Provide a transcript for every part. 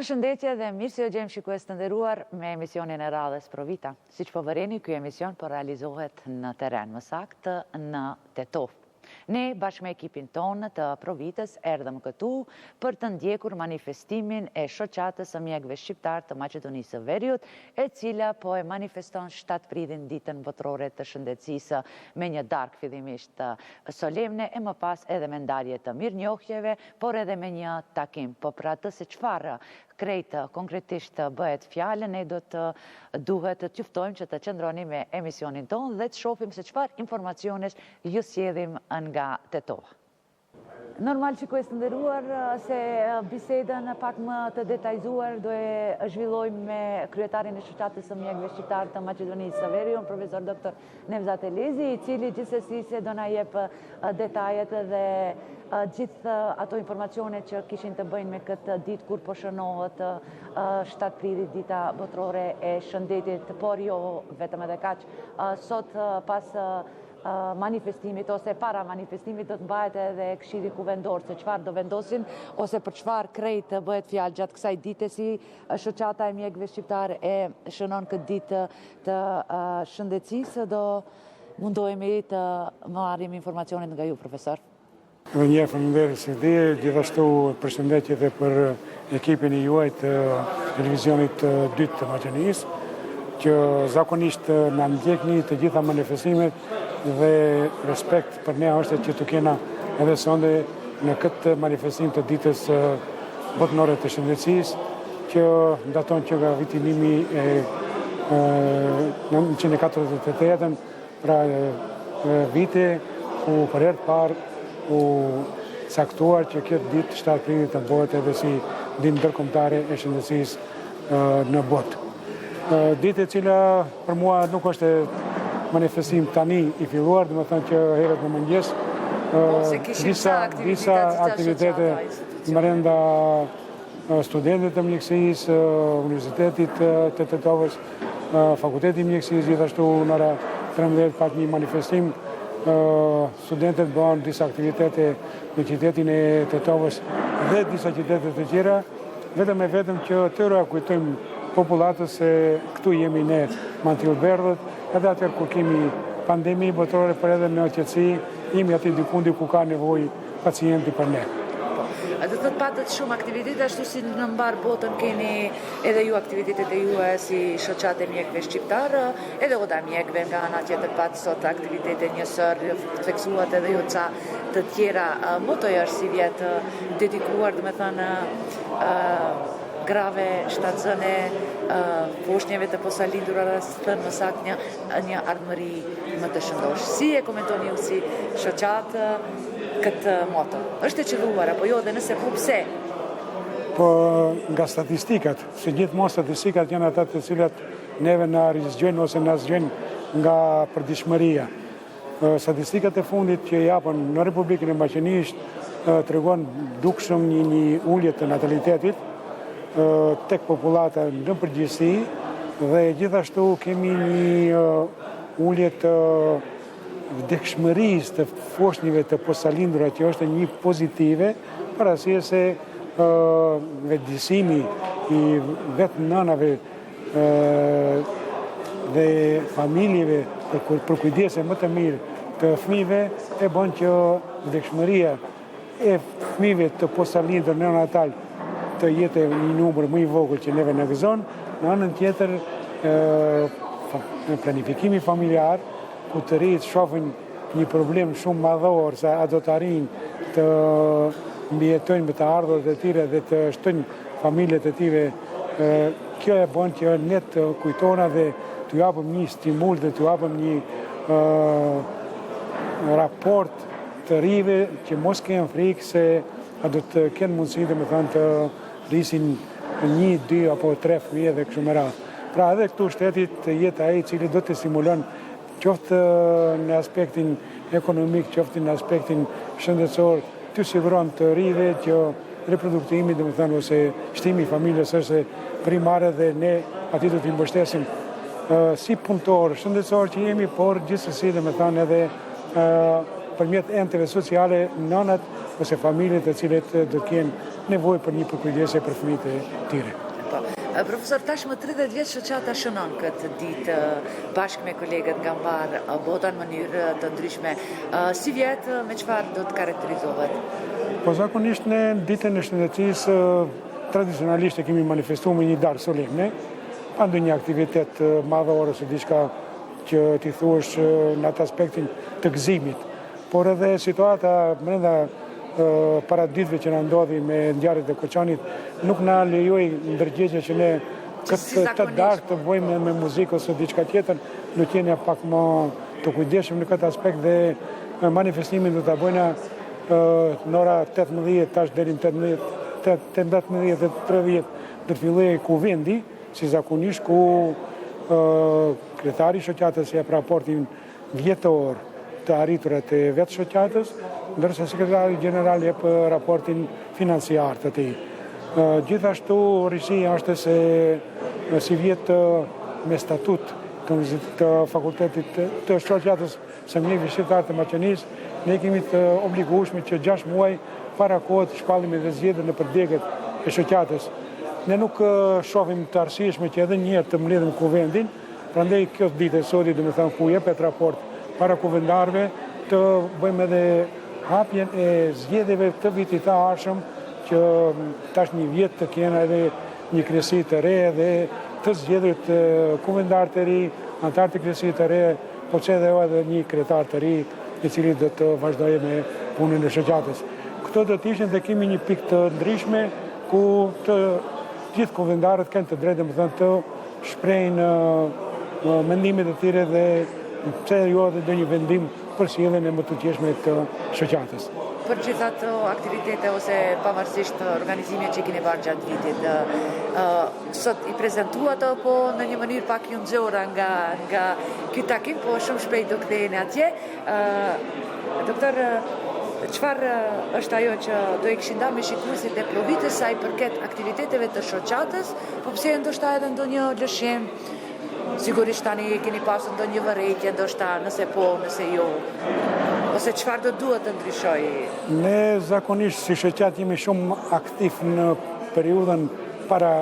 Përshëndetje dhe mirë se gjejmë shikues të nderuar me emisionin e radhës Provita. Siç po vëreni, ky emision po realizohet në terren, më saktë në Tetov. Ne bashkë me ekipin tonë të Provitës erdhëm këtu për të ndjekur manifestimin e shoqatës së mjekëve shqiptar të Maqedonisë së Veriut, e cila po e manifeston shtatpritjen ditën botërore të shëndetësisë me një darkë fillimisht solemne e më pas edhe me ndarje të mirënjohjeve, por edhe me një takim. Po për atë se çfarë krejtë konkretisht bëhet fjalë, ne duhet të juftojmë që të qëndroni me emisionin tonë dhe të shohim se çfarë informacionesh ju sjellnim nga Tetova. Normal shikues të nderuar, se bisedën pak më të detajzuar do e zhvillojmë me kryetarin e shoqatës së mjekëve shqiptar të Maqedonisë së Veriut, profesor doktor Nevzat Elezi, i cili gjithsesi se do na jep detajet dhe gjithë ato informacione që kishin të bëjnë me këtë ditë kur po shënohet shtatpritje dita botërore e shëndetit, por jo vetëm edhe kaq. Sot pas manifestimit ose para manifestimit do të mbahet edhe Këshilli Kuvendor se çfarë do vendosin ose për çfarë krejt bëhet fjalë gjatë kësaj dite, si shoqata e mjekëve shqiptar e shënon këtë ditë të shëndetësisë. Do mundohemi të marrim informacionet nga ju, profesor. Dhe një faleminderit si dhe gjithashtu përshëndetje edhe për ekipin e juaj të televizionit të dytë të Maqedonisë, që zakonisht na ndjekni të gjitha manifestimet dhe respekt për ne është që të kena edhe sonde në këtë manifestim të ditës botërore të shëndetësisë, që daton që nga viti 1948, pra vite ku për herë të parë u caktuar që këtë ditë shtatpritje të bëhet edhe si ditë ndërkombëtare e shëndetësisë në botë. Ditë e cila për mua nuk është manifestim tani i filluar, domethënë që herët në mëngjes disa aktivitete brenda studentëve të mjekësisë, Universitetit të Tetovës, Fakulteti i Mjekësisë, gjithashtu në ora 13 pak një manifestim. Studentët bën disa aktivitete në qytetin e Tetovës dhe disa qytete të tjera, vetëm që tëra kujtojmë popullatës se këtu jemi ne Mantilberdhët, edhe atëherë kur kemi pandemi botërore, për edhe në qetësi, jemi aty dikundi ku ka nevojë pacienti për ne. Do të patët shumë aktivitete, ashtu si në mbar botën keni edhe ju aktivitetet e juaj si shoqatë e mjekëve shqiptar, edhe oda mjekëve nga ana tjetër pat sot aktivitete njësër, theksuat edhe ju ca të tjera. Motoja është si vjetë dedikuar, domethënë grave shtatzëne, poshnjeve të posalindura, thënë më saktë një ardhmëri më të shëndosh. Si e komentoni ju si shoqatë këtë moto? Është e qelluar apo jo, dhe nëse po pse? Po nga statistikat, se gjithmonë statistikat janë ata të cilat neve na rizgjojnë ose na zgjojnë nga përditshmëria. Statistikat e fundit që japën në Republikën e Maqedonisë tregon dukshëm një ulje të natalitetit tek populata në përgjithësi, dhe gjithashtu kemi një ulje të vdekshmërisë të foshnjve të posalindura, që është një pozitive, për arsye se vetëdijsimi i vetë nënave dhe familjeve për kujdese më të mirë të fëmijëve e bën që vdekshmëria e fëmijëve të posalindur neonatal të jetë një numër më i vogël që neve na gëzon. Në anën tjetër, në planifikimi familjar, ku të rinjt shohin një problem shumë madhor se a do të arrijnë të mbijetojnë me të ardhurat e tyre dhe të shtojnë familjet e tyre, kjo e bën që ne të kujtona dhe të japim një stimul dhe të japim një raport të rive që mos kenë frikë se a do të kenë mundësi domethënë të rrisin 1, 2 apo 3 fëmijë dhe kështu me radhë. Pra edhe këtu shteti të jetë ai i cili do të stimulon qoftë në aspektin ekonomik, qoftë në aspektin shëndetësor, të siguron të rive që reproduktimi, domethënë, ose shtimi i familjes është primare dhe ne aty do t'i mbështesim si punëtor shëndetësor që jemi, por gjithsesi domethënë edhe përmjet enteve sociale nënat ose familjet të cilët do të kenë nevojë për një përkujdesje për fëmijët e tyre. Profesor, tashmë 30 vjeç shoqata shënon këtë ditë bashkë me kolegët nga mbar bota në mënyrë të ndryshme. Si vjet, me çfarë do të karakterizohet? Po zakonisht në ditën e shëndetësisë tradicionalisht e kemi manifestuar me një darkë solemne, pa ndonjë aktivitet madhor ose diçka që ti thuash në atë aspektin të gëzimit. Por edhe situata brenda para ditëve që na ndodhi me ngjarjet e Koçanit nuk na lejoi ndërgjegje që ne këtë darkë të bëjmë me muzikë ose diçka tjetër, nuk jeni pak më të kujdesshëm në këtë aspekt dhe manifestimin do ta bëjna në ora 18 tash deri në 18 dhe 30 do të fillojë kuvendi, si zakonisht ku kryetari i shoqatës jep raportin vjetor të arriturat e vetë shoqatës, ndërsa sekretari general jep raportin financiar të tij. Gjithashtu rrisia është se si vjet me statut të fakultetit të shoqatës së mjekëve shqiptar të Maqedonisë, ne kemi të obligueshme që 6 muaj para kohë të shpallim edhe zgjedhjen në përdegët e shoqatës. Ne nuk shohim të arsyeshme që edhe një herë të mbledhim kuvendin, prandaj kjo ditë e sotme domethënë ku jepet raport para kuvendarëve të bëjmë edhe hapjen e zgjedhjeve të vitit të ardhshëm, që tash një vit të kenë edhe një kryesi të re dhe të zgjedhur të kuvendarë të ri, antar të kryesi të re, po që edhe një kryetar të ri i cili do të vazhdojë me punën e shoqatës. Këto do të ishin dhe kemi një pikë të ndryshme ku të gjithë kuvendarët kanë të drejtë domethënë të shprehin mendimet e tyre dhe pse jo edhe ndonjë vendim për sjelljen e më të qeshme të shoqatës. Për gjithë ato aktivitete ose pavarësisht organizimit që keni bërë gjatë vitit, sot i prezantuat apo në një mënyrë pak ju nxorra nga ky takim, po shumë shpejt do ktheheni atje. Doktor, çfarë është ajo që do i kishin dalë me shikuesit e plovitës sa i përket aktiviteteve të shoqatës, po pse ndoshta edhe ndonjë lëshim? Sigurisht tani keni pasur ndonjë vërejtje, ndoshta nëse po, nëse jo, ose çfarë do duhet të ndryshojë? Ne zakonisht si shoqat jemi shumë aktiv në periudhën para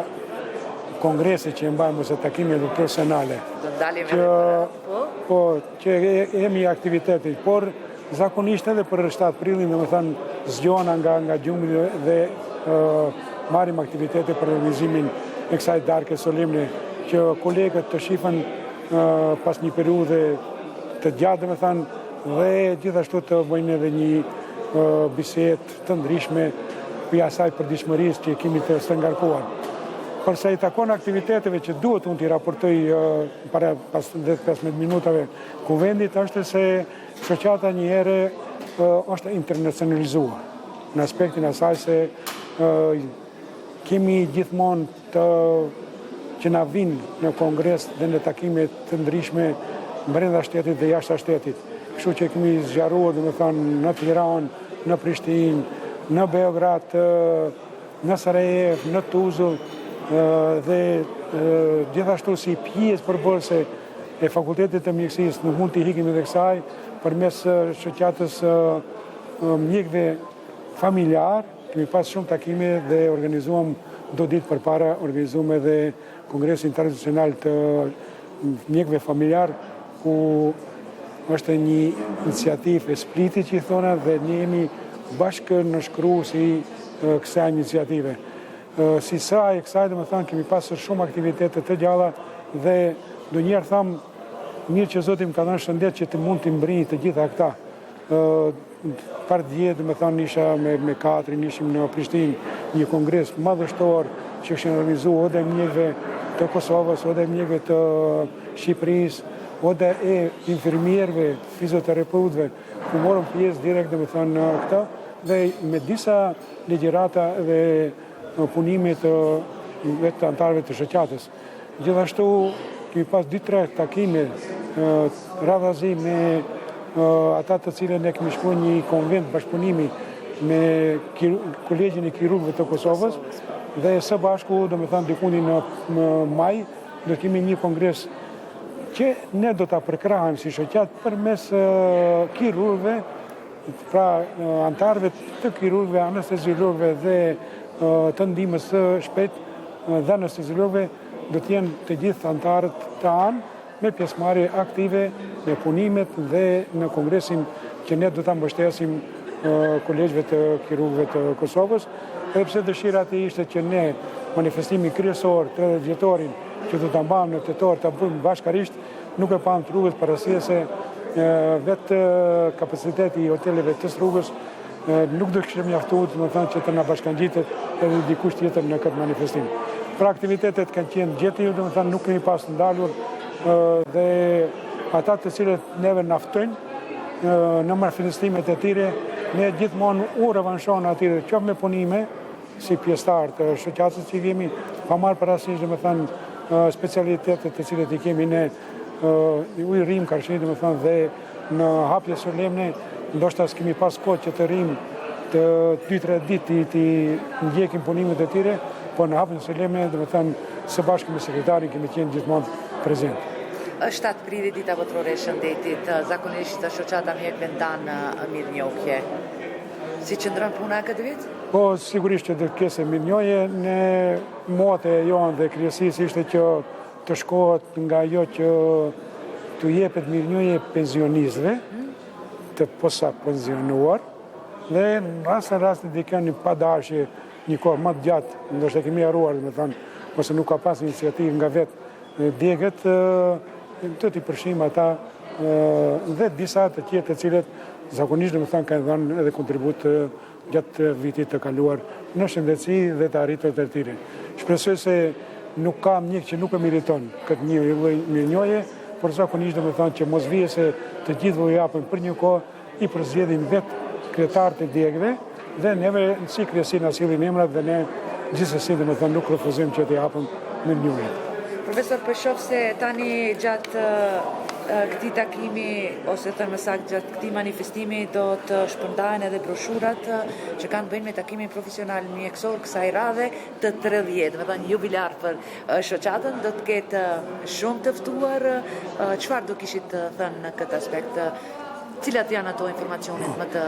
kongresit që mbajmë ose takimet profesionale. Do dalim edhe po që jemi aktivitetit, por zakonisht edhe për 7 prillin, domethënë zgjona nga gjumi dhe marrim aktivitete për organizimin e kësaj darke solemne, që kolegët të shifën pas një periudhe të gjatë, domethënë, dhe gjithashtu të bëjnë edhe një bisedë të ndryshme për asaj përditshmërisë që kemi të së ngarkuar. Përsa i takon aktiviteteve që duhet unë t'i raportoj para pas 15 minutave kuvendit, është se shoqata një herë është internacionalizuar në aspektin asaj se kemi gjithmonë që na vinë në kongres dhe në takimet të ndryshme brenda shtetit dhe jashtë shtetit. Kështu që kemi zgjaruar domethënë në Tiranë, në Prishtinë, në Beograd, në Sarajevo, në Tuzla dhe gjithashtu si pjesë përbërëse e fakultetit të mjekësisë nuk mund t'i hikim edhe kësaj përmes shoqatës mjekëve familjar. Kemi pas shumë takime dhe organizuam do ditë përpara organizuam edhe Kongresin Internacional të Mjekëve Familjar, ku është një iniciativë e splitit që i thona dhe ne jemi bashkë në shkruesi kësaj iniciative. Si saj e kësaj domethënë kemi pasur shumë aktivitete të gjalla dhe ndonjëherë tham mirë që Zoti më ka dhënë shëndet që të mund të mbrini të gjitha këta. Par dje domethënë isha me katrin, ishim në Prishtinë, një kongres madhështor që kishin organizuar edhe mjekëve të Kosovës, edhe mjekëve të Shqipërisë, edhe e infirmierëve, fizioterapeutëve, ku morëm pjesë direkt domethënë në këtë dhe me disa ligjërata dhe punime të vetë antarëve të shoqatës. Gjithashtu kemi pas 2-3 takime radhazi me ata të cilën ne kemi shkruar një konvent bashkëpunimi me Kolegjin e Kirurgëve të Kosovës dhe së bashku, domethënë dikuni në maj, do kemi një kongres që ne do ta përkrahim si shoqat përmes kirurgëve pra antarëve të kirurgëve, anesteziologëve dhe të ndihmës së shpejtë dhe anesteziologëve do të jenë të gjithë antarët të anë me pjesëmarrje aktive në punimet dhe në kongresin që ne do ta mbështesim kolegjve të kirurgëve të Kosovës, edhe pse dëshira e ishte që ne manifestimin kryesor 30 dhjetorin që do ta mbajmë në tetor ta bëjmë bashkarisht, nuk e pam të rrugës parasysh se vetë kapaciteti i hoteleve të rrugës nuk do kishte mjaftuar, domethënë që të na bashkangjitet edhe dikush tjetër në këtë manifestim. Pra aktivitetet kanë qenë gjetëju, domethënë nuk kemi pas ndalur dhe ata të cilët neve na ftojnë në manifestimet e tyre, ne gjithmonë u revanshon atyre qoftë me punime si pjesëtar të shoqatës që kemi, pa marrë parasysh domethënë specialitetet të cilët i kemi ne u rrim karshit domethënë dhe në hapje solemne, ndoshta s'kemi pas kohë që të rrim të 2-3 ditë të ndjekim punimet e tyre, po në hapjen solemne domethënë së bashku me sekretarin kemi qenë gjithmonë prezent. Është atë priri dita botërore e shëndetit, zakonisht shoqata mjekëve ndanë mirënjohje. Si qëndron puna këtë vit? Po, sigurisht që do të kese mirënjohje, ne mote jonë dhe kryesisë ishte që të shkohet nga ajo që t'u jepet mirënjohje pensionistëve, të posa pensionuar, dhe në rastin dikën një padashje, një kohë më të gjatë, ndoshta kemi harruar, ose nuk ka pas iniciativë nga vetë djegët, të t'i përfshijmë ata dhe disa të tjerë të cilët zakonisht domethënë kanë dhënë edhe kontribut gjatë vitit të kaluar në shëndetësi dhe të arritjet e tyre. Shpresoj se nuk ka mjek që nuk e meriton këtë një lloj mirënjohje, por zakonisht domethënë që mos vije se të gjithë u japën për një kohë i përzgjedhin vetë kryetarët e djegëve dhe neve si kryesi na sillin emrat dhe ne gjithsesi domethënë nuk refuzojmë që të japim mirënjohje. Profesor, po shoh se tani gjatë këtij takimi ose thënë saktë gjatë këtij manifestimi do të shpërndahen edhe broshurat që kanë bënë me takimin profesional mjekësor kësaj radhe të 30, domethënë jubilar për shoqatën, do të ketë shumë të ftuar. Çfarë do kishit thënë në këtë aspekt? Cilat janë ato informacionet më të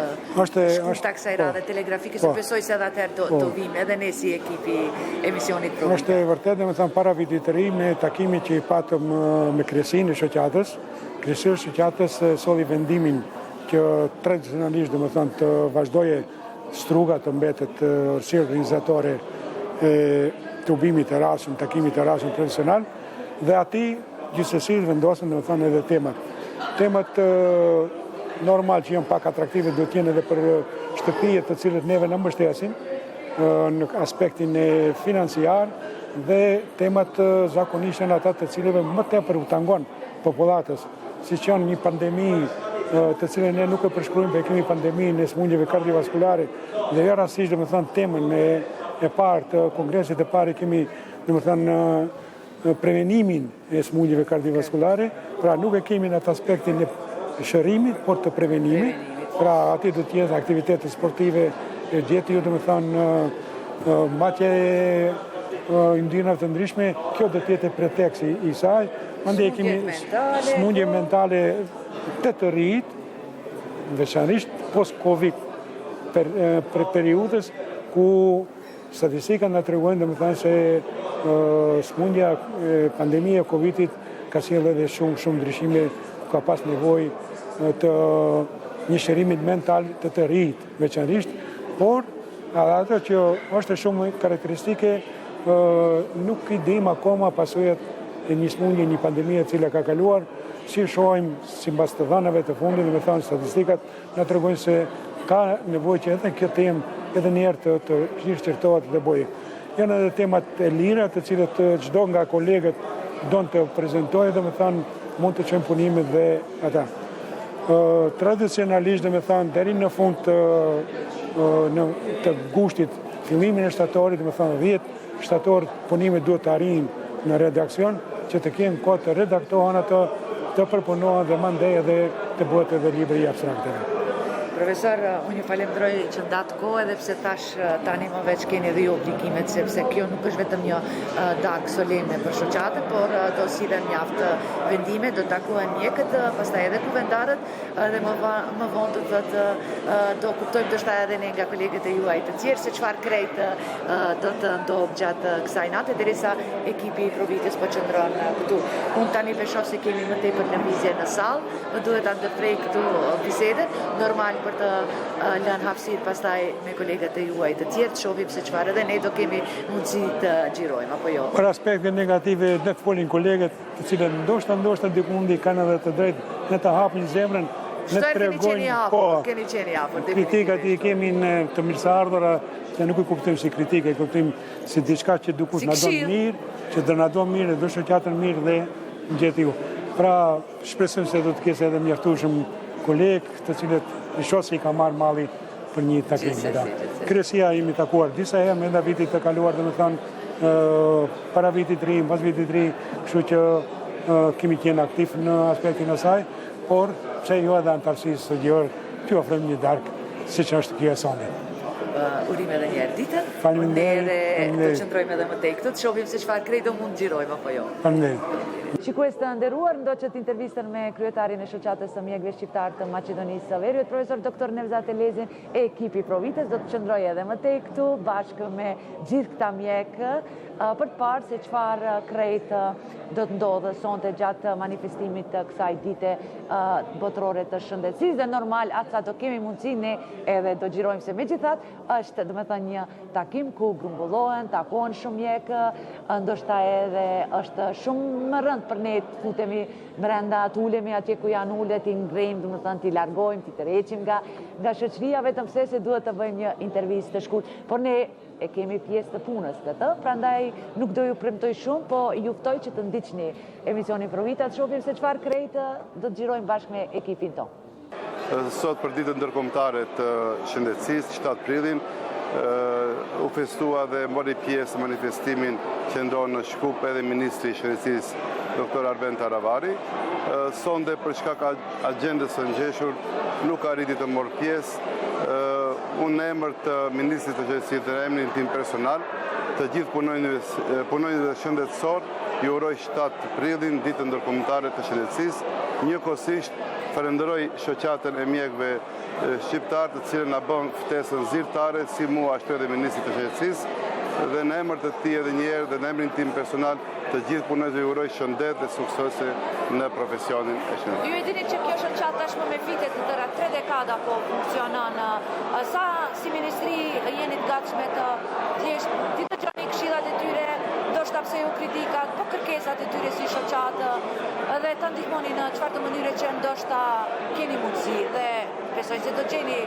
shkurta kësaj radhe telegrafike, se besoj se edhe atëherë do vim edhe ne si ekipi emisionit Provida. Është vërtet, domethënë para vitit të ri me takimin që i patëm me kryesinë e shoqatës, kryesia e shoqatës solli vendimin që tradicionalisht domethënë të vazhdoje struga të mbetet si organizatore të ubimit të rasëm, takimit të rasëm tradicional, dhe ati gjithsesi vendosën domethënë edhe temat. Temat normal që janë pak atraktive do t'jenë edhe për shtëpijet të cilët neve në mbështesin në aspektin e financiar dhe temat zakonisht janë ata të cilëve më tepër u tangon popullatës, siç janë një pandemi të cilën ne nuk e përshkruajmë, për kemi pandeminë e sëmundjeve kardiovaskulare dhe jo rastësisht domethënë temën e parë të kongresit e parë kemi domethënë prevenimin e sëmundjeve kardiovaskulare, pra nuk e kemi në atë aspektin e shërimit, por të prevenimit, pra ati do t'jetë aktivitetet sportive gjetë ju domethënë matje ndjenjave të ndryshme, kjo do t'jetë preteksi i saj, mandej kemi sëmundje mentale të rrit, veçanërisht post-Covid për periudhës ku statistika na tregojnë domethënë se sëmundja pandemia e Covidit ka sjellë edhe shumë ndryshime, ka pas nevojë të një shërimit mental të rrit, veçanërisht, por ato që është shumë karakteristike nuk i dim akoma pasojat e një sëmundje, një pandemie e cila ka kaluar, si shohim sipas të dhënave të fundit, domethënë statistikat na tregojnë se ka nevojë që edhe kjo temë edhe një herë të shqyrtohet dhe bëjë. Janë edhe temat e lira të cilët çdo nga kolegët don të prezantojë, domethënë mund të çojmë punimet dhe ata. Tradicionalisht domethënë deri në fund të gushtit, fillimin e shtatorit, domethënë 10 shtator punimet duhet të arrijnë në redaksion që të kenë kohë të redaktohen ato, të përpunohen dhe mandej edhe të bëhet edhe libri i abstrakteve. Profesor, unë ju falenderoj që ndatë kohë edhe pse tash tani më veç keni dhe ju obligimet, sepse kjo nuk është vetëm një dagë solene për shoqatën, por do sillen mjaft vendime, do takohen mjekët, pastaj edhe kuvendarët, dhe më vonë do thotë do kuptojmë ndoshta edhe ne nga kolegët e juaj të tjerë se çfarë krejt do të ndodh gjatë kësaj nate, derisa ekipi i Provitës po qëndron këtu. Unë tani besoj se kemi më tepër lëvizje në sallë, më duhet ta ndërprej këtu bisedën, normal për të lënë hapësirë pastaj me kolegët e juaj të tjerë, të shohim se çfarë edhe ne do kemi mundësi të xhirojmë apo jo. Për aspekte negative ne folin kolegët, të cilët ndoshta dikundi kanë edhe të drejtë ne të hapin zemrën, ne të tregojnë keni qenë afër. Kritikat i kemi në të mirëseardhura, që nuk i kuptojmë si kritike, i kuptojmë si diçka që dikush na don mirë, që do na don mirë, do shoqatën mirë dhe gjetë ju. Pra, shpresojmë se do të kesh edhe mjaftueshëm kolegë të cilët i shoh se i ka marrë malli për një takim. Kryesia jemi takuar disa herë brenda vitit të kaluar, domethënë para vitit të ri, pas vitit të ri, kështu që kemi qenë aktiv në aspektin e saj, por pse jo edhe antarësisë së gjërë t'ju ofrojmë një darkë siç është kjo e sonit. Urime edhe njerë ditën, Faleminderit. Do qëndrojmë edhe më tej këtu, të shohim se çfarë krejt do mund xhirojmë apo jo. Faleminderit. Shikues të nderuar, ndoqët intervistën me kryetarin e shoqatës së mjekëve shqiptar të Maqedonisë së Veriut, profesor doktor Nevzat Elezin, e ekipi Provitës do të qëndrojë edhe më tej këtu bashkë me gjithë këta mjekë për të parë se çfarë krejt do të ndodhë sonte gjatë manifestimit të kësaj dite botërore të shëndetësisë, dhe normal atësa do kemi mundësi ne edhe do xhirojmë, se megjithatë është domethënë një takim ku grumbullohen, takohen shumë mjekë, ndoshta edhe është shumë më rënd për ne të futemi brenda, të ulemi atje ku janë ulët, i ngrejmë, domethënë t'i largojmë, t'i tërheqim nga shoqëria, vetëm se duhet të bëjmë një intervistë të shkurtë, por ne e kemi pjesë të punës këtë, prandaj nuk do ju premtoj shumë, po ju ftoj që të ndiqni emisionin Provita, të shohim se çfarë krejt do të xhirojmë bashkë me ekipin tonë. Sot për ditën ndërkombëtare të shëndetësisë, 7 prillin, u festua dhe mori pjesë në manifestimin që ndonë në Shkup edhe Ministri i Shëndetësisë, Dr. Arben Taravari. Sonde për shkak agjendës së ngjeshur nuk arriti të morë pjesë. Unë në emër të Ministrit të Shëndetësisë dhe emrin tim personal, të gjithë punonjëve shëndetësor, ju uroj 7 prillin, ditën ndërkombëtare të shëndetësisë. Njëkohësisht falenderoj shoqatën e mjekëve shqiptar, të cilën na bën ftesën zyrtare, si mua ashtu edhe Ministrit të Shëndetësisë, dhe në emër të tij edhe një herë dhe në emrin tim personal të gjithë punonjëve ju uroj shëndet dhe suksese në profesionin e shëndetësisë. Ju e dini që kjo shoqatë tashmë me vite të tëra 3 dekada po funksionon. Sa si ministri jeni të gatshme të dëgjoni këshillat e tyre, ndoshta pse ju kritikat, po kërkesat e tyre si shoqatë, dhe të ndihmoni në çfarë mënyre që ndoshta keni mundësi, dhe besoj se do gjeni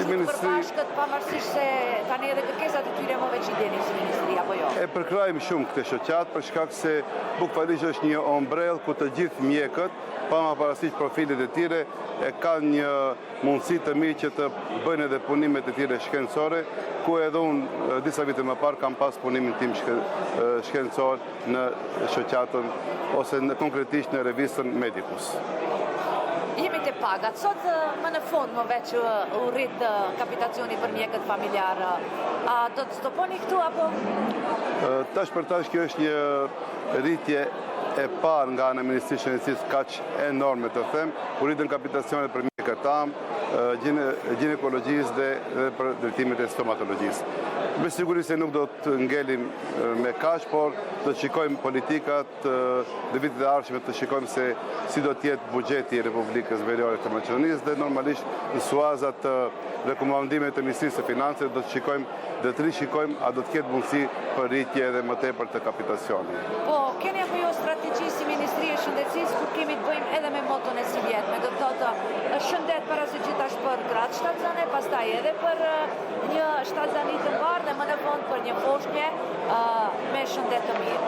përbashkët, pavarësisht se tani edhe kërkesat e tyre më veç i deni si ministri apo jo. E përkrajmë shumë këtë shoqatë për shkak se bukfalisht është një ombrell ku të gjithë mjekët, pa ma parasysh profilet e tyre, e kanë një mundësi të mirë që të bëjnë edhe punimet e tyre shkencore, ku edhe unë disa vite më parë kam pas punimin tim shkencor në shoqatën ose konkretisht në revistën Medicus. Jemi të pagat. Sot më në fund më veç u rrit kapitacioni për mjekët familjar. Do të stoponi këtu apo? Tash për tash kjo është një rritje e parë nga ana e Ministrisë së Shëndetësisë kaq enorme të them, u rritën kapitacionet për mjekët tam, ginekologjisë dhe për drejtimet e stomatologjisë. Me siguri se nuk do të ngelim me kaq, por do të shikojmë politikat dhe vitet e ardhshme, të shikojmë se si do të jetë buxheti i Republikës Veriore të Maqedonisë, dhe normalisht në suazat të rekomandimet të Ministrisë së Financave do të shikojmë dhe të rishikojmë a do të ketë mundësi për rritje edhe më tepër të kapitacionit. Po, keni apo jo strategji si Ministri e Shëndetësisë kur kemi të bëjmë edhe me moton e si vjetme, do të thotë shëndet para se gjithash për gratë shtatzane, pastaj edhe për një shtatzani të mbarë dhe më në fund për një poshtje me shëndet të mirë.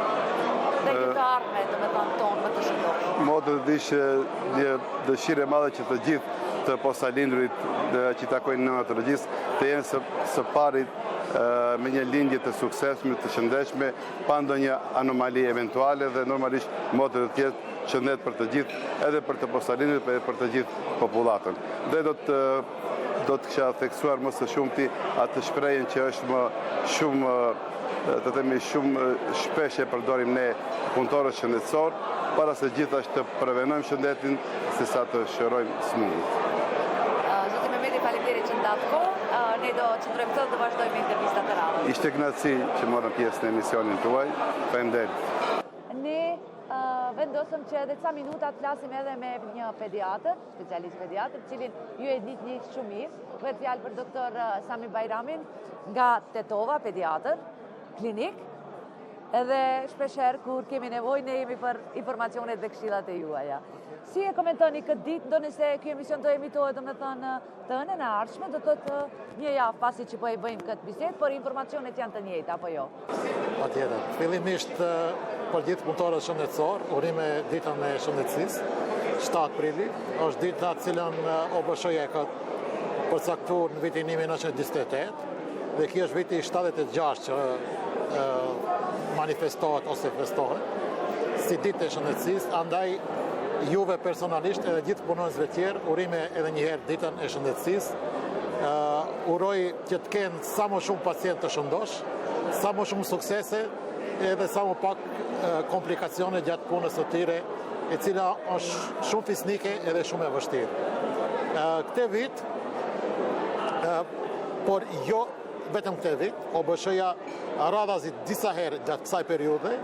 Dhe një të ardhme të me thonë tonë më të shëndosh. Modë të dishë një dëshire madhe që të gjithë të posalindurit që takojnë neonatologjisë të jenë së parit me një lindje të suksesshme, të shëndetshme, pa ndonjë anomali eventuale, dhe normalisht modë të tjetë shëndet për të gjithë, edhe për të porsalinërit, edhe për të gjithë popullatën. Dhe do të kisha theksuar më së shumti atë shprehjen që është më shumë, të themi shumë shpesh e përdorim ne punëtorët shëndetësor, para se gjithashtu të prevenojmë shëndetin, sesa të shërojmë smundjet. Zoti Mehmeti, faleminderit që ndat kohë. Ne do qëndrojmë të vazhdojmë intervistat e radhës. Ishte kënaqësi që morëm pjesë në emisionin tuaj. Faleminderit. Ne vendosëm që edhe ca minuta të flasim edhe me një pediatër, specialist pediatër, cilin ju e një shumë mirë. Bëhet fjalë për doktor Sami Bajramin nga Tetova, pediatër, klinik. Edhe shpesher kur kemi nevojë ne jemi për informacionet dhe këshillat e juaja. Si e komentoni këtë ditë, ndonëse se ky emision do emitohet domethënë të hënën e ardhshme, do të thotë një javë pasi që po e bëjmë këtë bisedë, por informacionet janë të njëjta apo jo? Patjetër. Fillimisht për gjithë punëtorët shëndetësor, urime ditën e shëndetësisë, 7 prili, është dita cilën OBSH-ja ka përcaktuar në vitin 1928 dhe kjo është viti 76 që manifestohet ose festohet si ditë e shëndetësisë, andaj juve personalisht edhe gjithë punonësve tjerë, urime edhe një herë ditën e shëndetësisë. Uroj që të kenë sa më shumë pacientë të shëndosh, sa më shumë suksese edhe sa më pak komplikacione gjatë punës së tyre, e cila është shumë fisnike edhe shumë e vështirë. Këtë vit, por jo vetëm këtë vit, OBSH-ja radhazit disa herë gjatë kësaj periudhe,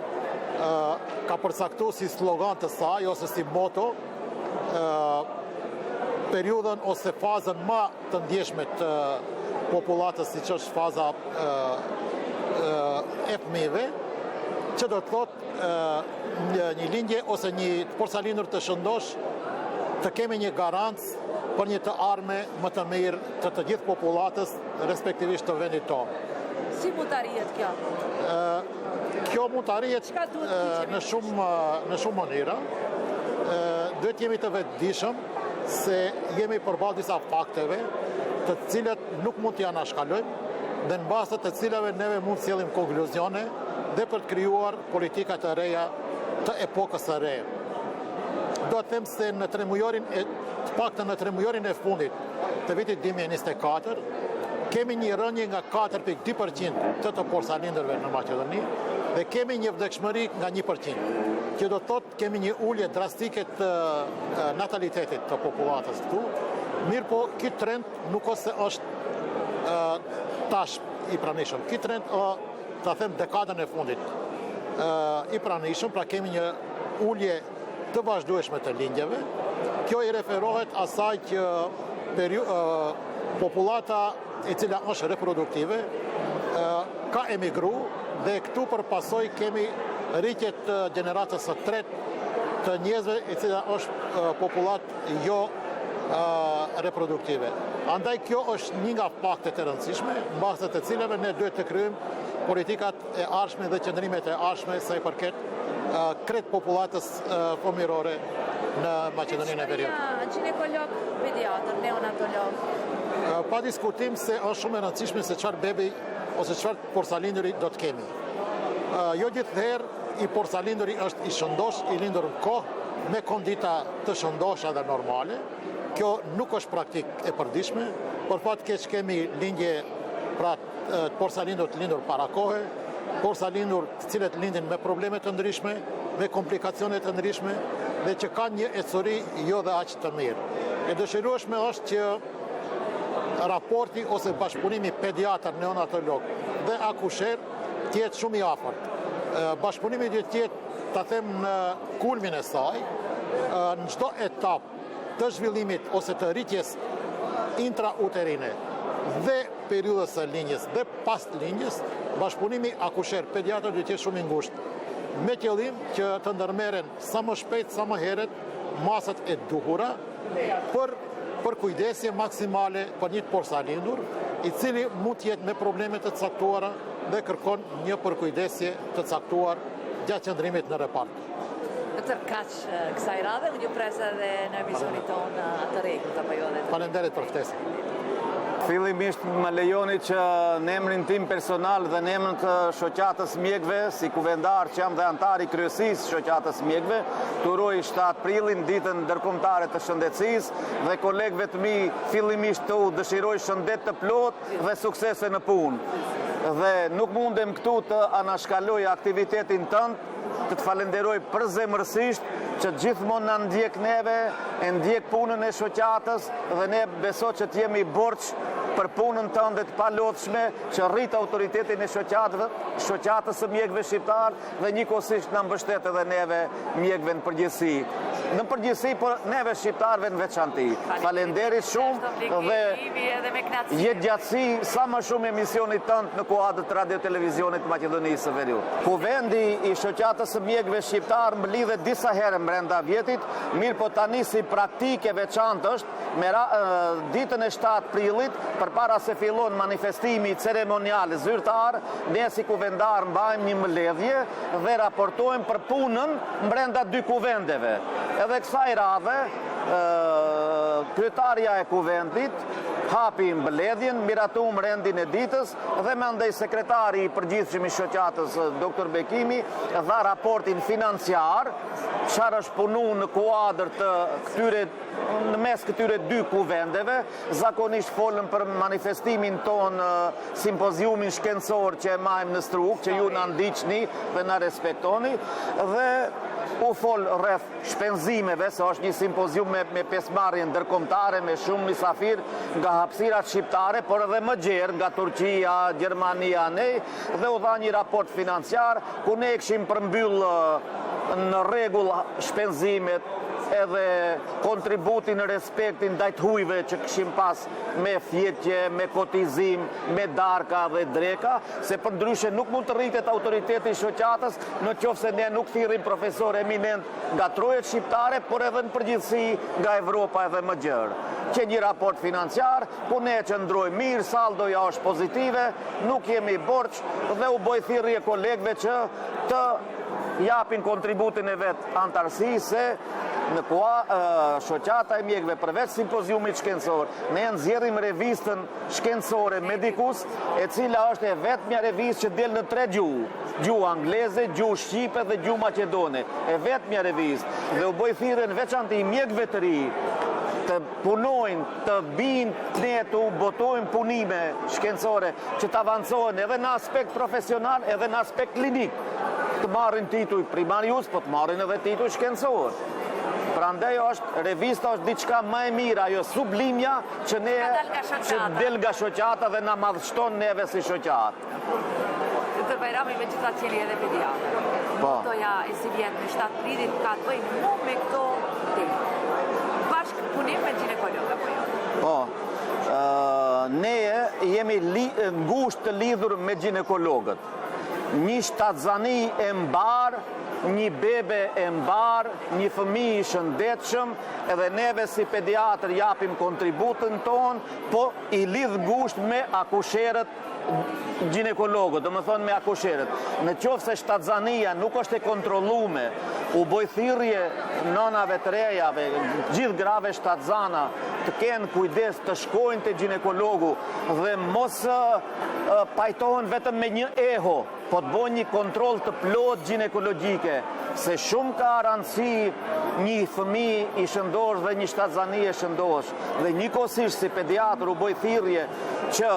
ka përcaktuar si slogan të saj ose si moto periudhën ose fazën më të ndjeshme të popullatës, siç është faza e fëmijëve, që do të thotë një lindje ose një porsalinur të shëndosh, të kemi një garancë për një të arme më të mirë të gjithë popullatës, respektivisht të vendit tonë. Si mund të arrihet kjo? Kjo mund të arrihet në shumë mënyra. Duhet jemi të vetëdijshëm se jemi përballë disa fakteve, të cilat nuk mund të anashkalojmë dhe në bazë të cilave neve mund të sjellim konkluzione dhe për të krijuar politika të reja të epokës së re. Do të them se në 3 mujorin të paktën në 3 mujorin e fundit të vitit 2024 kemi një rënje nga 4.2% të porsalindërve në Maqedoni dhe kemi një vdekshmëri nga 1%. Që do të thotë kemi një ulje drastike të natalitetit të popullatës këtu. Mirë po, ky trend nuk ose është tash i pranishëm. Ky trend ta them dekadën e fundit i pranishëm, pra kemi një ulje të vazhdueshme të lindjeve. Kjo i referohet asaj që popullata e cila është reproduktive ka emigru dhe këtu për pasoj kemi rritje të gjeneratës së tretë të njerëzve e cila është popullat jo reproduktive. Andaj kjo është një nga faktet e rëndësishme, në bazë të cilave ne duhet të kryejmë politikat e ardhshme dhe qëndrimet e ardhshme sa i përket kretë popullatës fëmijërore në Maqedoninë e Veriut. Ginekolog, pediatër, neonatolog. Pa diskutim se është shumë e rëndësishme se çfarë bebi ose çfarë porsalindëri do të kemi. Jo gjithëherë i porsalindëri është i shëndosh, i lindur në kohë, me kondita të shëndosha dhe normale. Kjo nuk është praktik e përditshme, por fat keq kemi lindje pra porsalindur të lindur para kohe, porsalindur të cilët lindin me probleme të ndryshme, me komplikacione të ndryshme dhe që kanë një ecuri jo dhe aq të mirë. E dëshirueshme është që raporti ose bashkëpunimi pediatër, neonatolog dhe akusher të jetë shumë i afërt. Bashkëpunimi duhet të jetë, ta them, në kulmin e saj, në çdo etapë të zhvillimit ose të rritjes intrauterine dhe periudhës së lindjes dhe pas lindjes, bashkëpunimi akusher pediatër duhet të jetë shumë i ngushtë, me qëllim që të ndërmerren sa më shpejt, sa më herët masat e duhura për kujdesje maksimale për një porsalindur, i cili mund të jetë me probleme të caktuara dhe kërkon një përkujdesje të caktuar gjatë qëndrimit në repart. Kaq kësaj radhe, unë ju pres edhe në emisionit tonë të rregullt apo jo? Faleminderit për ftesën. Fillimisht më lejoni që në emrin tim personal dhe në emrin të shoqatës mjekëve, si kuvendar që jam dhe antar i kryesisë shoqatës mjekëve, të uroj 7 prilin, ditën ndërkombëtare të shëndetësisë, dhe kolegëve të mi fillimisht të u dëshiroj shëndet të plot dhe suksese në punë. Dhe nuk mundem këtu të anashkaloj aktivitetin tënd, të të falenderoj përzemërsisht që gjithmonë në ndjek neve, e ndjek punën e shoqatës dhe ne beso që t'jemi borç për punën tënde të palodhshme që rrit autoritetin e shoqatës së mjekëve shqiptar dhe njëkohësisht na mbështet edhe neve mjekëve në përgjithësi. Në përgjithësi, por neve shqiptarëve në veçanti. Falenderit shumë dhe jetë gjatësi sa më shumë emisionit tënd në kuadër të radio televizionit të Maqedonisë së Veriut. Kuvendi i shoqatës së mjekëve shqiptar më lidhet disa herë brenda vjetit, mirë po tani si praktike veçantë është me ditën e 7 prillit, përpara se fillon manifestimi ceremonial zyrtar, ne si kuvendar mbajmë një mbledhje dhe raportojmë për punën brenda 2 kuvendeve. Edhe kësaj radhe, kryetarja e kuvendit hapi mbledhjen, miratum rendin e ditës dhe mandej sekretari i përgjithshëm i shoqatës Dr. Bekimi dha raportin financiar, çfarë është punu në kuadër të këtyre në mes këtyre 2 kuvendeve, zakonisht folën për manifestimin ton, simpoziumin shkencor që e majmë në Struk, që ju na ndiqni dhe na respektoni, dhe u fol rreth shpenzimeve, se është një simpozium me pjesëmarrje ndërkombëtare me shumë mysafir nga hapësirat shqiptare, por edhe më gjerë nga Turqia, Gjermania, ne, dhe u dha një raport financiar ku ne kishim përmbyll në rregull shpenzimet edhe kontributin në respektin ndaj hujve që kishim pas me fjetje, me kotizim, me darka dhe dreka, se për ndryshe nuk mund të rritet autoriteti i shoqatës në qoftë se ne nuk thirrim profesor eminent nga trojet shqiptare, por edhe në përgjithësi nga Evropa edhe më gjerë. Që një raport financiar, ku ne qëndrojmë mirë, saldoja është pozitive, nuk jemi borç dhe u boj thirrje kolegëve që të japin kontributin e vet antarësi se në shoqata e mjekëve përveç simpoziumit shkencor, ne nxjerrim revistën shkencore Medicus, e cila është e vetmja revistë që del në 3 gjuhë. Gjuhë angleze, gjuhë shqipe dhe gjuhë maqedone. E vetmja revistë. Dhe u boj thirrje në veçantë i mjekëve të ri të punojnë, të binë, ne të botojnë punime shkencore që të avancohen edhe në aspekt profesional, edhe në aspekt klinik. Të marrin titull primarius, po të marrin edhe titull shkencor. Prandaj revista është diçka më e mirë, ajo sublimja që ne del nga shoqata dhe na madhështon neve si shoqatë. Dr. Bajrami, megjithatë jeni edhe pediatër. Doja e si vjen në 7 prillit ka të bëjnë më me këto temë. Bashkë punim me ginekolog apo jo? Po. Ne jemi ngushtë të lidhur me ginekologët. Një shtatzani e mbar, një bebe e mbar, një fëmijë i shëndetshëm, edhe neve si pediatër japim kontributën ton, po i lidh ngushtë me akusherët ginekologët, do më thonë me akusherët. Në qoftë se shtatzania nuk është e kontrollume, u boj thirrje nënave të rejave, gjithë grave shtatzana, të kenë kujdes të shkojnë te ginekologu dhe mos pajtohen vetëm me një eho, po të bojnë një kontroll të plot ginekologjike, se shumë ka rëndësi një fëmijë i shëndosh dhe një shtatzani e shëndosh. Dhe njëkohësisht si pediatër u boj thirrje që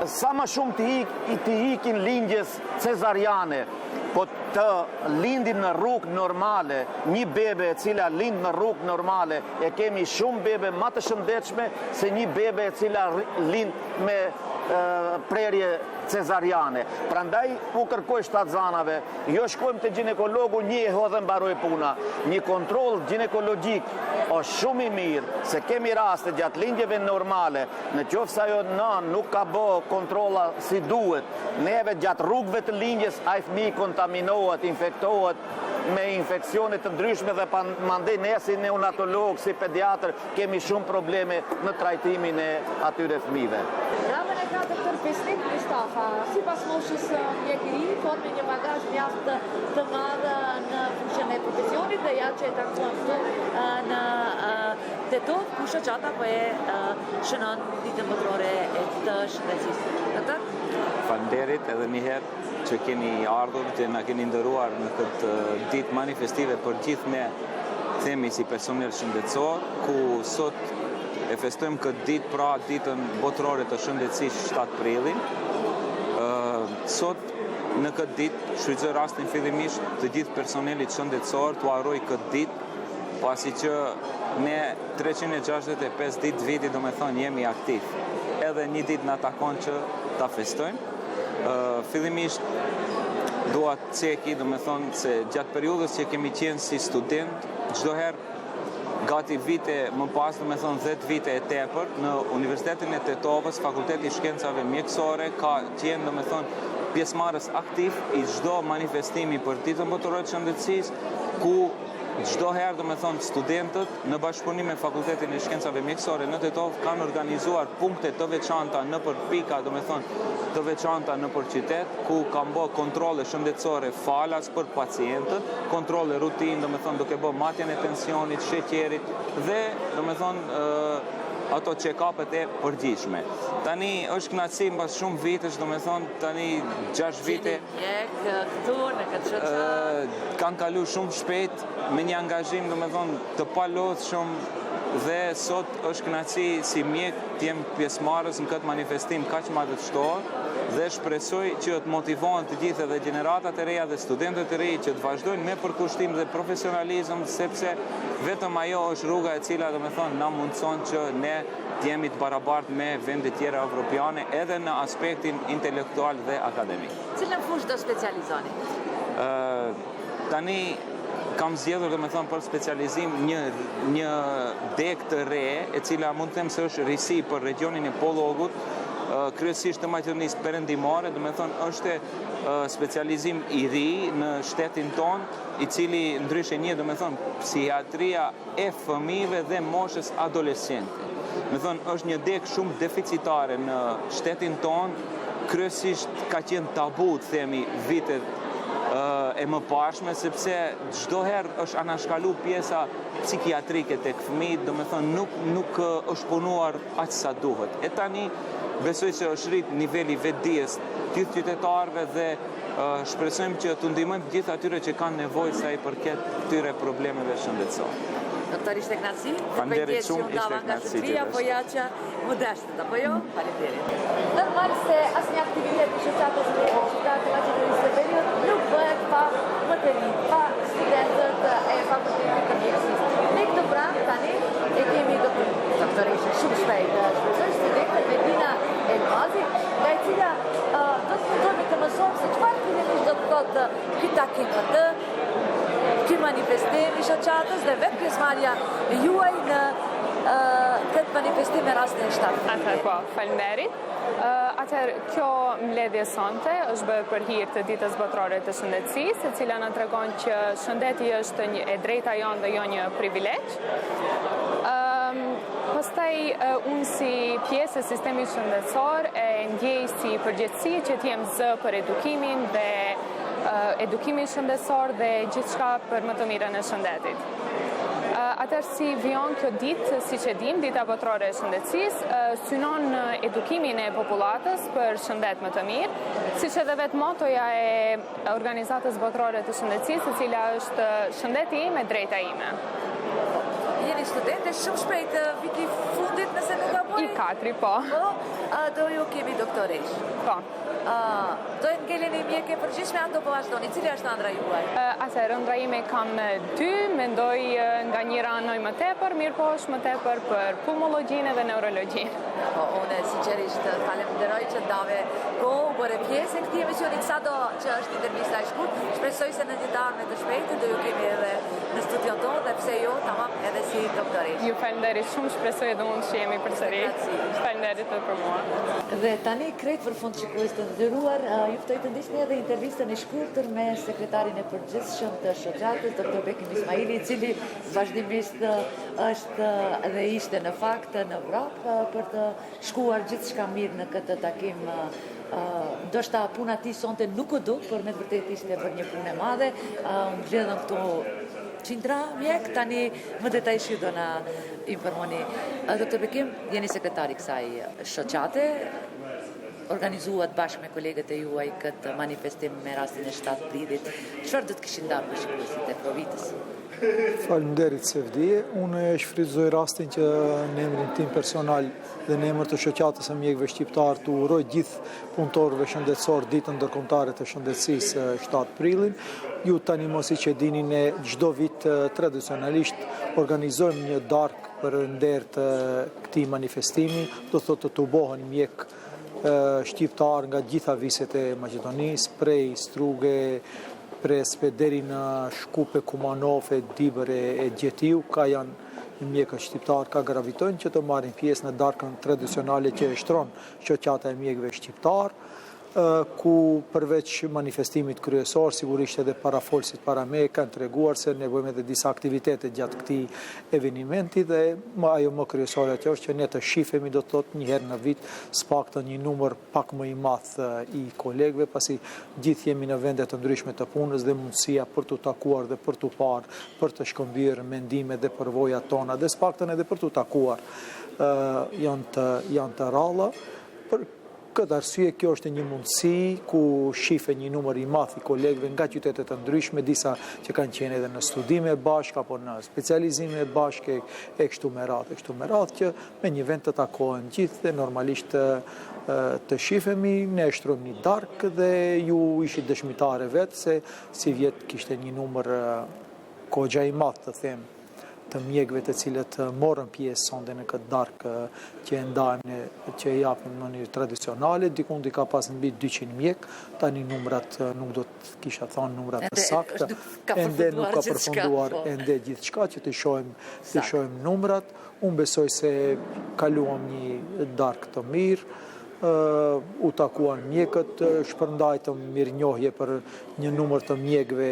sa më shumë të ikin lindjes cezariane, po të lindin në rrugë normale, një bebe e cila lind në rrugë normale, e kemi shumë bebe më të shëndetshme se një bebe e cila lind me prerje cezariane. Prandaj u kërkoj shtatzanave, jo shkojmë te ginekologu një e hodhe mbaroj puna. Një kontroll ginekologjik është shumë i mirë, se kemi raste gjatë lindjeve normale, në qoftë se ajo nën nuk ka bë kontrolla si duhet, neve gjatë rrugëve të lindjes ai fëmijë kontaminohet, infektohet me infekcione të ndryshme dhe mandej ne si neonatolog, si pediatër, kemi shumë probleme në trajtimin e atyre fëmijëve. Ramën e ka doktor Besnik Mustafa, sipas moshës mjekëri, ka një bagazh mjaft të madh në fushën e profesionit dhe ja që e taktuam këtu në Tetov, ku shoqata po e shënon ditën botërore e të shëndetësisë. Doktor? Falënderit edhe një herë që keni ardhur që na keni ndëruar në këtë ditë manifestive për gjithë ne, themi si personel shëndetësor, ku sot e festojmë këtë ditë, pra ditën botërore të shëndetësisë 7 prilin. Sot në këtë ditë shfrytëzoj rastin fillimisht të gjithë personelit shëndetësor të uaroj këtë ditë, pasi që ne 365 ditë viti do me thonë jemi aktiv. Edhe një ditë na takon që ta festojmë. Fillimisht dua të ceki, do me thonë se gjatë periudhës që kemi qenë si student, çdo herë gati vite më pas, do me thonë 10 vite e tepër, në Universitetin e Tetovës, Fakulteti i Shkencave Mjekësore, ka qenë, do me thonë, pjesëmarrës aktiv i çdo manifestimi për ditën botërore të shëndetësisë, ku çdo herë, do me thonë, studentët në bashkëpunim me Fakultetin e Shkencave Mjekësore në Tetov kanë organizuar punkte të veçanta nëpër pika, do me thonë, të veçanta nëpër qytet, ku kanë bërë kontrole shëndetësore falas për pacientët, kontrole rutinë, do me thonë, duke bërë matjen e tensionit, sheqerit dhe, do me thonë, ato check-upet e përgjithshme. Tani është kënaqësi mbas shumë vitesh, do me thonë, tani 6 vite këtu në këtë shoqat. Kanë kalu shumë shpejt me një angazhim, do me thonë, të palodhshëm dhe sot është kënaqësi si mjek të jem pjesëmarrës në këtë manifestim kaq madhështor dhe shpresoj që të motivohen të gjithë edhe gjeneratat e reja dhe studentët e rinj që të vazhdojnë me përkushtim dhe profesionalizëm, sepse vetëm ajo është rruga e cila, do me thonë, na mundson që ne të jemi të barabartë me vendet tjera evropiane edhe në aspektin intelektual dhe akademik. Cilën fushë do specializoni? Tani kam zgjedhur, do me thonë, për specializim një deg të re, e cila mund të them se është risi për regionin e Pollogut, kryesisht të Maqedonisë Perëndimore, do me thonë, është specializim i ri në shtetin ton, i cili ndryshe një, do me thonë, psihiatria e fëmijëve dhe moshës adolescente. Me thonë, është një deg shumë deficitare në shtetin ton, kryesisht ka qenë tabu, themi, vitet e më pashme, sepse çdo herë është anashkalu pjesa psikiatrike tek fëmijët, do me thonë nuk është punuar aq sa duhet. E tani besoj se është rrit niveli vetdijes të gjithë qytetarëve dhe shpresojmë që të ndihmojmë gjithë atyre që kanë nevojë sa i përket këtyre problemeve shëndetësore. Doktor, ishte kënaqësi? Faleminderit shumë, ishte kënaqësi. Apo ja që modestet, apo jo? Faleminderit. Normal se asnjë aktivitet i shoqatës në qytetin e Maqedonisë së Veriut nuk bëhet pa mëtëri, pa studentët e Fakultetit të Mjekësisë. Ne këtu pranë tani e kemi doktoreshën shumë shpejt, shpresoj studentët Medina Elmazi, nga e cila do të mundojmë të mësojmë se çfarë fillimisht do të thotë ky takim këtë, ky manifestim i shoqatës dhe vetë pjesëmarrja juaj në këtë manifestim me rastin e 7. Atëherë po, faleminderit. Atëherë kjo mbledhje sonte është bërë për hir të ditës botërore të shëndetësisë, e cila na tregon që shëndeti është e drejta jonë dhe jo një privilegj. Pastaj unë si pjesë e sistemit shëndetësor e ndjej si përgjegjësi që të jem zë për edukimin dhe edukimin shëndetësor dhe gjithçka për më të mirën e shëndetit. Atëherë si vijon kjo ditë, siç e dim, dita botërore e shëndetësisë, synon edukimin e popullatës për shëndet më të mirë, siç edhe vetë motoja e organizatës botërore të shëndetësisë, e cila është shëndeti im e drejta ime. Jeni studente shumë shpejt viti fundit nëse nuk gaboj? I 4, po. Do ju kemi doktoresh? Po. Do e ngeleni mjekë e përgjithshme apo po vazhdoni? Cila është ëndra juaj? Atëherë ëndra ime kam 2, mendoj nga njëra anoj më tepër, mirë po është më tepër për pulmologjinë dhe neurologjinë. Po, unë sinqerisht falenderoj që ndave kohë, bëre pjesë e këtij emisioni, sado që është intervista e shkurtë. Shpresoj se në ditën e të shpejtë do ju kemi edhe në studion tonë dhe pse jo, tamam edhe si doktori. Ju falenderit shumë, shpresoj edhe unë që jemi përsëri. Falenderit edhe për mua. Dhe tani krejt për fund shikues të nderuar, ju ftoj të ndiqni edhe intervistën e shkurtër me sekretarin e përgjithshëm të shoqatës, doktor Bekim Ismaili, i cili vazhdimisht është dhe ishte në fakt në vrap për të shkuar gjithçka mirë në këtë takim. Ndoshta puna ti sonte nuk u duk, por me të vërtetë ishte për një punë e madhe. Mbledhëm këtu qindra mjek, tani më detajshi do na informoni. Doktor Bekim, jeni sekretari kësaj shoqate, organizuat bashkë me kolegët e juaj këtë manifestim me rastin e 7 prillit. Çfarë do të kishin ndarë për shikuesit e Provitës? Faleminderit Sevdije. Unë e shfrytëzoj rastin që në emrin tim personal dhe në emër të shoqatës së mjekëve shqiptar të uroj gjithë punëtorëve shëndetësor ditën ndërkombëtare të shëndetësisë 7 prillin. Ju tani mos i që dini, ne çdo vit tradicionalisht organizojmë një darkë për nder të këtij manifestimi, do thotë të tubohen mjek shqiptar nga gjitha viset e Maqedonisë, prej Struge, Prespe, deri në Shkupe, Kumanofe, Dibër e Gjetiu, ka janë mjekët shqiptar, ka gravitojnë që të marrin pjesë në darkën tradicionale që e shtron shoqata e mjekëve shqiptar, ku përveç manifestimit kryesor, sigurisht edhe parafolësit para me kanë treguar se nevojmë edhe disa aktivitete gjatë këtij evenimenti dhe ajo më kryesore ajo është që ne të shifemi, do të thotë një herë në vit, s'paktën një numër pak më i madh i kolegëve, pasi gjithë jemi në vende të ndryshme të punës dhe mundësia për të takuar dhe për të parë, për të shkëmbyer mendimet dhe përvojat tona dhe s'paktën edhe për të takuar janë të ralla. Këtë arsye, kjo është një mundësi ku shife një numër i madh i kolegëve nga qytete të ndryshme, disa që kanë qenë edhe në studime bashkë apo në specializime bashkë e kështu me radhë, që me një vend të takohen gjithë dhe normalisht të shifemi, ne shtrojmë një darkë dhe ju ishit dëshmitare vetë se si vjet kishte një numër kogja i madh të them të mjekëve të cilët morën pjesë sonde në këtë darkë që e ndajmë, që e japim në mënyrë tradicionale, dikun ka pas mbi 200 mjek, tani numrat nuk do të kisha thënë numrat të saktë, ende nuk ka përfunduar ende gjithçka që të shohim numrat. Unë besoj se kaluam një darkë të mirë, u takuan mjekët, shpërndajtëm mirënjohje për një numër të mjekëve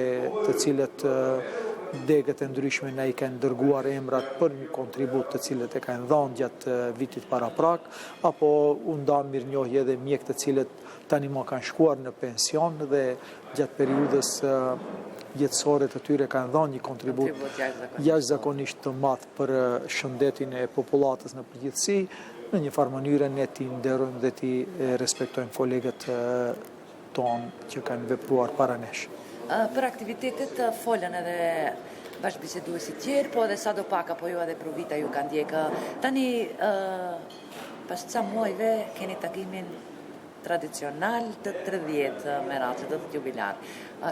të cilët degët e ndryshme na i kanë dërguar emrat për një kontribut të cilët e kanë dhënë gjatë vitit paraprak, apo u nda mirënjohje edhe mjek të cilët tani më kanë shkuar në pension dhe gjatë periudhës jetësore të tyre kanë dhënë një kontribut jashtëzakonisht të madh për shëndetin e popullatës në përgjithësi. Në një farë mënyrë ne ti nderojmë dhe ti respektojmë kolegët tonë që kanë vepruar para nesh. Për aktivitetet folën edhe bashkëbiseduesit tjerë, po edhe sa do pak apo jo edhe Provita ju kanë ndjekë. Tani, pas ca muajve, keni takimin tradicional të 30 me radhë, të jubilar.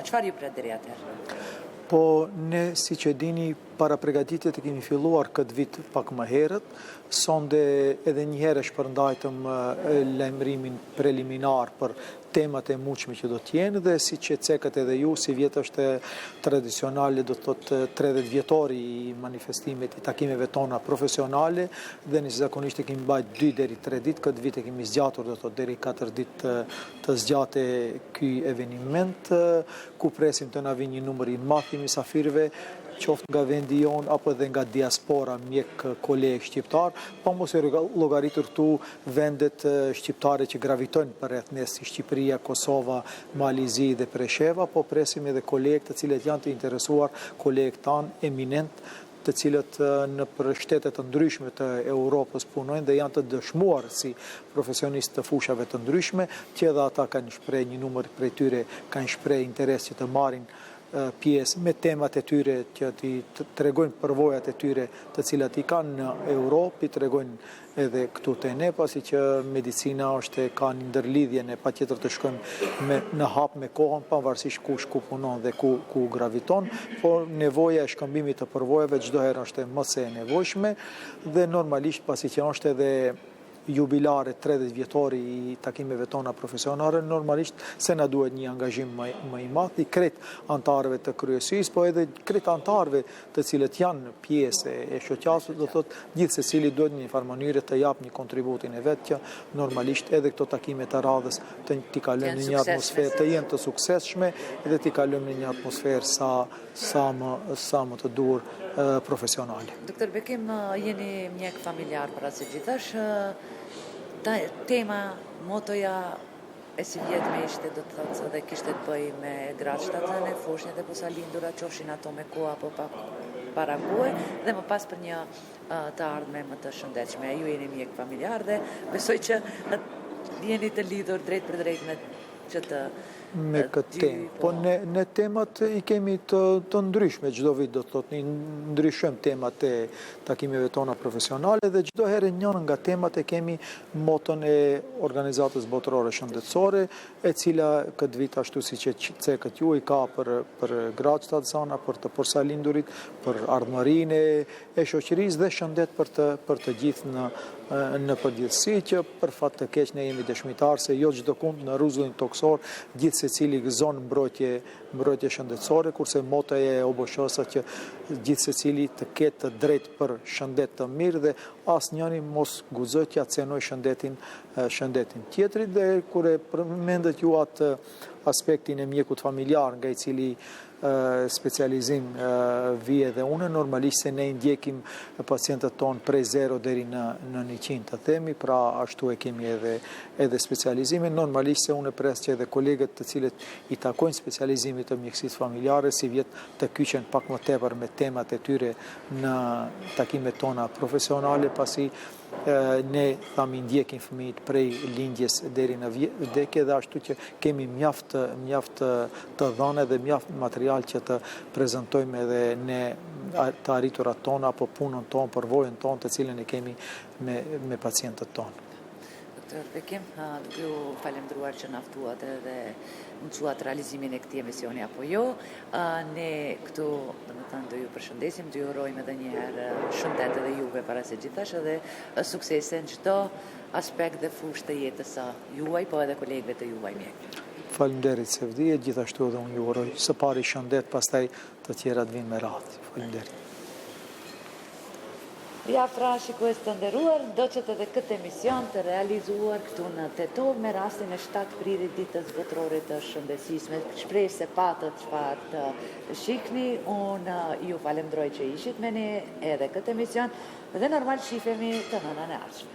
Çfarë ju pret deri atëherë? Po ne, si që dini, para përgatitjet e kemi filluar këtë vit pak më herët, sonde edhe një herë shpërndajtëm lajmërimin preliminar për temat e muqme që do t'jenë dhe si që cekët edhe ju, si vjetë është tradicionale, do të thotë 30 vjetori i manifestimit i takimeve tona profesionale dhe në zakonisht e kemi bajt 2 deri 3 ditë, këtë vit e kemi zgjatur, do të thotë deri 4 ditë të zgjate ky eveniment, ku presim të na vinë një numër i madh i mysafirëve, qoftë nga vendi jonë apo edhe nga diaspora, mjek kolegë shqiptar, pa mos e llogaritur këtu vendet shqiptare që gravitojnë përreth ne si Shqipëria, Kosova, Malizi dhe Presheva, po presim edhe kolegë të cilët janë të interesuar, kolegë tanë eminent, të cilët në shtete të ndryshme të Europës punojnë dhe janë të dëshmuar si profesionistë të fushave të ndryshme, që edhe ata kanë shpreh një numër prej tyre, kanë shpreh interes që të marrin pjesë me temat e tyre që ti tregojnë përvojat e tyre të cilat i kanë në Europë, i tregojnë edhe këtu te ne, pasi që medicina ka një ndërlidhje, ne patjetër të shkojmë në hap me kohën, pavarësisht kush ku punon dhe ku graviton, por nevoja e shkëmbimit të përvojave çdo herë është më së nevojshme dhe normalisht pasi që është edhe jubilare 30 vjetori I takimeve tona profesionale, normalisht se na duhet një angazhim më I madh I krejt antarëve të kryesisë, po edhe krejt antarëve të cilët janë pjesë e shoqatës, do thotë gjithë secili duhet në një farë mënyrë të jap një kontributin e vet që normalisht edhe këto takime të radhës t'i kalojmë në një atmosferë të jenë të suksesshme edhe t'i kalojmë në një atmosferë sa më të dur profesionale. Doktor Bekim, jeni mjek familjar para se gjithash, tema, motoja e si vjetme ishte, do të thotë, dhe kishte të bëj me gratë shtatëzane, foshnjët e posalindura, qofshin ato me kohë apo para kohë, dhe më pas për një të ardhme më të shëndetshme. Ju jeni mjek familjar dhe besoj që jeni të lidhur drejt për drejt me këtë temë. Po ne temat I kemi të ndryshme, çdo vit do të thotë, ndryshojmë temat e takimeve tona profesionale dhe çdo herë njënë nga temat e kemi moton e organizatës botërore shëndetësore, e cila këtë vit ashtu siç e cekët ju I ka për gratë shtatëzana, për të porsalindurit, për ardhmërinë e shoqërisë dhe shëndet për të gjithë në përgjithësi që për fat të keq ne jemi dëshmitar se jo çdo kund në rrezullin toksor gjithë secili gëzon mbrojtje shëndetësore, kurse motoja e OBSH-s që gjithë secili të ketë të drejtë për shëndet të mirë dhe asnjëri mos guxojë të cenoj shëndetin tjetrit dhe kur e përmendet ju atë aspektin e mjekut familjar nga I cili specializim vije dhe une, normalisht se ne ndjekim pacientët tonë prej 0 deri në 100 të themi, pra ashtu e kemi edhe specializimin, normalisht se une pres që edhe kolegët të cilët I takojnë specializimit të mjekësisë familjare, si vjetë të kyqen pak më tepër me temat e tyre në takimet tona profesionale, pasi ne thami ndjekim fëmijët prej lindjes deri në vdekje dhe ashtu që kemi mjaft të dhënë dhe mjaft material që të prezantojmë edhe ne të arriturat tona apo punën tonë, përvojën tonë të cilën e kemi me pacientët tonë. Doktor Bekim, ju falemderuar që na ftuat edhe mësuat realizimin e këtij emisioni apo jo. Ne këtu, domethënë, do ju përshëndesim, do ju urojmë edhe një herë shëndet edhe juve para se gjithash edhe suksese në çdo aspekt dhe fushë të jetës së juaj, po edhe kolegëve të juaj mjek. Faleminderit Sevdije, gjithashtu edhe unë ju uroj së pari shëndet, pastaj të tjerat vinë me radhë. Faleminderit. Jaftra shikues të nderuar, do që edhe këtë emision të realizuar këtu në Tetov me rastin e 7 prillit ditës botërore të shëndetësisë. Me shpresë se patët çfarë të shihni, unë ju falenderoj që ishit me ne edhe këtë emision dhe normal shifemi të hënën e ardhshme.